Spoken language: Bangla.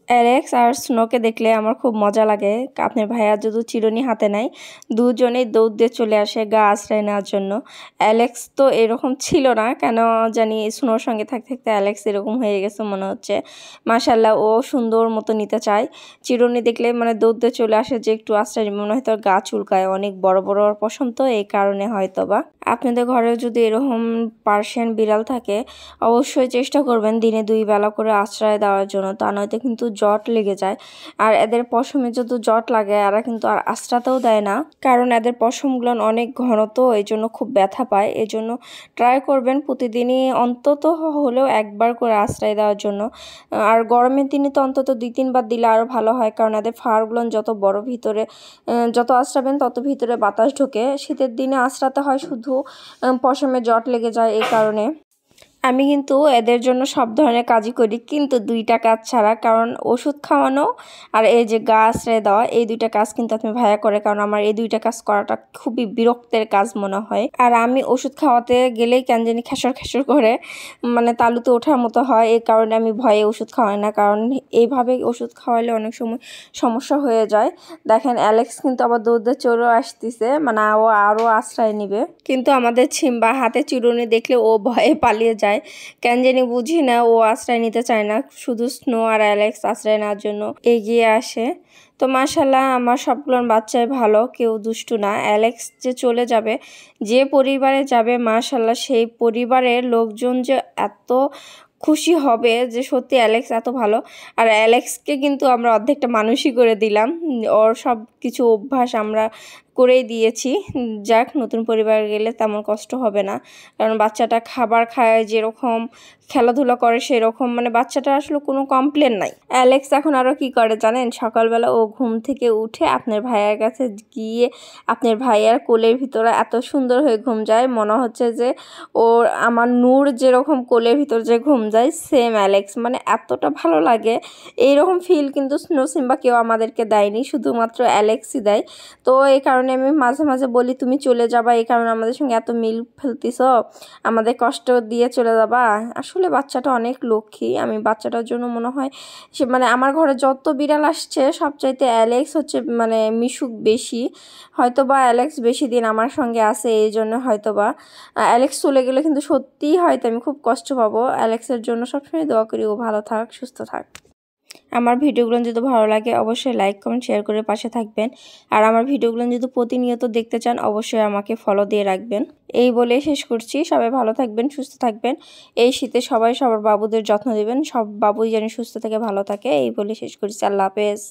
অ্যালেক্স আর স্নোকে দেখলে আমার খুব মজা লাগে। আপনার ভাইয়া যদি চিরুনি হাতে নেয়, দুজনেই দৌড় দিয়ে চলে আসে গা আশ্রয় নেওয়ার জন্য। অ্যালেক্স তো এরকম ছিল না, কেন জানি স্নোর সঙ্গে থাকতে থাকতে অ্যালেক্স এরকম হয়ে গেছে মনে হচ্ছে। মাশাল্লাহ, ও সুন্দর মতো নিতে চায়। চিরুনি দেখলে মানে দৌড় দিয়ে চলে আসে যে একটু আশ্রয় মনে হয় তোর গা চুলকায়, অনেক বড় বড় পছন্দ তো, এই কারণে হয়তো বা। আপনাদের ঘরে যদি এরকম পার্সিয়ান বিড়াল থাকে, অবশ্যই চেষ্টা করবেন দিনে 2 বেলা করে আশ্রয় দেওয়ার জন্য, তা নয়তো কিন্তু জট লেগে যায়। আর এদের পশমে যদি জট লাগে এরা কিন্তু আর আশ্রাতেও দেয় না, কারণ এদের পশমগুলো অনেক ঘন, তো এই জন্য খুব ব্যথা পায়। এই জন্য ট্রাই করবেন প্রতিদিনই অন্তত হলেও একবার করে আশ্রয় দেওয়ার জন্য। আর গরমের দিনে তো অন্তত 2-3 বার দিলে আরও ভালো হয়, কারণ এদের ফারগুলো যত বড় ভিতরে, যত আশ্রাবেন তত ভিতরে বাতাস ঢোকে। শীতের দিনে আশ্রাতে হয় শুধু পশমে জট লেগে যায়, এই কারণে। আমি কিন্তু এদের জন্য সব ধরনের কাজই করি, কিন্তু 2টা কাজ ছাড়া, কারণ ওষুধ খাওয়ানো আর এই যে গা আশ্রয় দেওয়া, এই 2টা কাজ কিন্তু আপনি ভাইয়া করে, কারণ আমার এই 2টা কাজ করাটা খুবই বিরক্তের কাজ মনে হয়। আর আমি ওষুধ খাওয়াতে গেলেই কেন জানি খেসর খেসর করে, মানে তালুতে ওঠার মতো হয়, এই কারণে আমি ভয়ে ওষুধ খাওয়াই না, কারণ এইভাবে ওষুধ খাওয়ালে অনেক সময় সমস্যা হয়ে যায়। দেখেন অ্যালেক্স কিন্তু আবার দৌড়ে চলেও আসতেছে, মানে ও আরও আশ্রয় নিবে, কিন্তু আমাদের ছিম্বা হাতে চিরুনি দেখলে ও ভয়ে পালিয়ে যায়। কেন জানি বুঝি না, ও আশ্রয় নিতে চায় না, শুধু স্নো আর অ্যালেক্স আশ্রয় নেওয়ার জন্য এগিয়ে আসে। তো মাশাল্লাহ, আমার সবগুলোর বাচ্চাই ভালো, কেউ দুষ্টু না। অ্যালেক্স যে চলে যাবে, যে পরিবারে যাবে মাশাল্লাহ সেই পরিবারের লোকজন যে এত খুশি হবে যে সত্যি অ্যালেক্স এত ভালো। আর অ্যালেক্সকে কিন্তু আমরা অর্ধেকটা মানুষই করে দিলাম, ওর সব কিছু অভ্যাস আমরা করেই দিয়েছি। যাক, নতুন পরিবারে গেলে তেমন কষ্ট হবে না, কারণ বাচ্চাটা খাবার খায় যেরকম, খেলাধুলা করে সেরকম, মানে বাচ্চাটা আসলে কোনো কমপ্লেন নাই। অ্যালেক্স এখন আরও কি করে জানেন, সকালবেলা ও ঘুম থেকে উঠে আপনার ভাইয়ার কাছে গিয়ে আপনার ভাইয়ার কোলের ভিতরে এত সুন্দর হয়ে ঘুম যায়, মনে হচ্ছে যে ওর আমার নূর যেরকম কোলের ভিতর যে ঘুম যায় সেম অ্যালেক্স, মানে এতটা ভালো লাগে। এইরকম ফিল কিন্তু স্নো সিম্বা কেউ আমাদেরকে দেয়নি, শুধুমাত্র অ্যালেক্সই দেয়। তো এই কারণে আমি মাঝে মাঝে বলি তুমি চলে যাবা, এই কারণে আমাদের সঙ্গে এত মিল ফেলতিস, আমাদের কষ্ট দিয়ে চলে যাবা। আসলে বাচ্চাটা অনেক লক্ষ্মী, আমি বাচ্চাটার জন্য মনে হয় সে, মানে আমার ঘরে যত বিড়াল আসছে সবচাইতে অ্যালেক্স হচ্ছে মানে মিশুক বেশি, হয়তো বা অ্যালেক্স বেশি দিন আমার সঙ্গে আছে, এই জন্য হয়তো বা। অ্যালেক্স চলে গেলে কিন্তু সত্যিই হয়তো আমি খুব কষ্ট পাবো। অ্যালেক্সের জন্য সবসময় দোয়া করি ও ভালো থাক, সুস্থ থাক। আমার ভিডিওগুলো যদি ভালো লাগে অবশ্যই লাইক কমেন্ট শেয়ার করে পাশে থাকবেন। আর আমার ভিডিওগুলো যদি প্রতিনিয়ত দেখতে চান অবশ্যই আমাকে ফলো দিয়ে রাখবেন। এই বলে শেষ করছি, সবাই ভালো থাকবেন, সুস্থ থাকবেন। এই শীতে সবাই সবার বাবুদের যত্ন নেবেন, সব বাবুই যেন সুস্থ থেকে ভালো থাকে, এই বলে শেষ করছি। আল্লাহ হাফেজ।